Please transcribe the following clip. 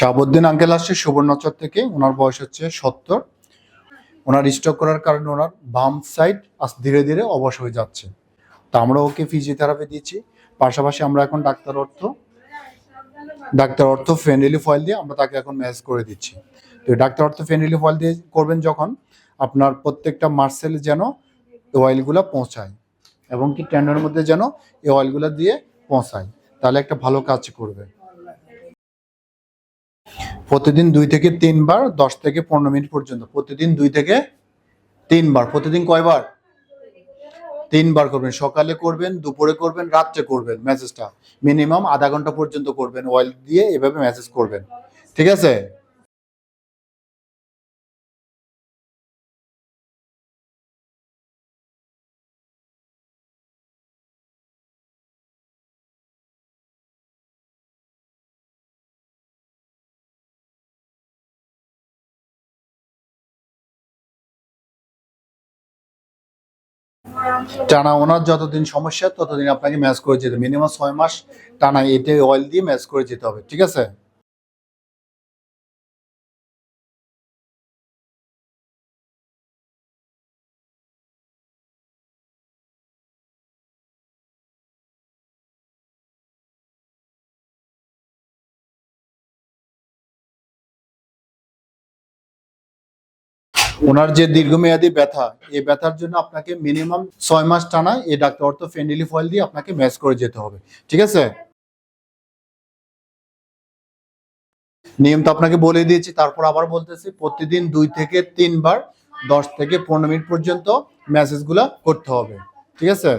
Shahabuddin uncle আসছে সুবর্ণচর থেকে। ওনার বয়স হচ্ছে 70। ওনার স্ট্রোক করার কারণে ওনার বাম সাইড ধীরে ধীরে অবশ হয়ে যাচ্ছে। তো আমরা ওকে ফিজিওথেরাপি দিচ্ছি, পাশাপাশি আমরা এখন ডাক্তার অর্থ ফ্রেন্ডলি ফয়েল দিয়ে আমরা তাকে এখন ম্যাসেজ করে দিচ্ছি। তো ডাক্তার অর্থ ফ্রেন্ডলি ফয়েল দিয়ে করবেন যখন, আপনার প্রত্যেকটা মাসেলে যেন এই অয়েলগুলো পৌঁছায় এবং কি টেন্ডনের মধ্যে যেন এই অয়েলগুলো দিয়ে পৌঁছায়, তাহলে একটা ভালো কাজ করবে। প্রতিদিন 2 থেকে 3 বার 10 থেকে 15 মিনিট পর্যন্ত, প্রতিদিন 2 থেকে 3 বার। প্রতিদিন কয়বার? 3 বার করবেন। সকালে করবেন, দুপুরে করবেন, রাত্রে করবেন। মেসেজটা মিনিমাম আধা ঘন্টা পর্যন্ত করবেন, অয়েল দিয়ে এভাবে মেসেজ করবেন, ঠিক আছে? টানা ওনার যতদিন সমস্যা ততদিন আপনাকে ম্যাচ করে যেতে, মিনিমাম 6 মাস টানা এতে অয়েল দিয়ে ম্যাচ করে যেতে হবে, ঠিক আছে? ওনার যে দীর্ঘমেয়াদী ব্যথা, এই ব্যথার জন্য আপনাকে মিনিমাম 6 মাস টানা এই ডাক্তার অর্থো ফ্রেন্ডলি ফয়েল দিয়ে আপনাকে ম্যাচ করে যেতে হবে, ঠিক আছে? নিয়ম তো আপনাকে বলে দিয়েছি, তারপর আবার বলতেছি, প্রতিদিন 2 থেকে 3 বার 10 থেকে 15 মিনিট পর্যন্ত ম্যাসেজগুলো করতে হবে, ঠিক আছে?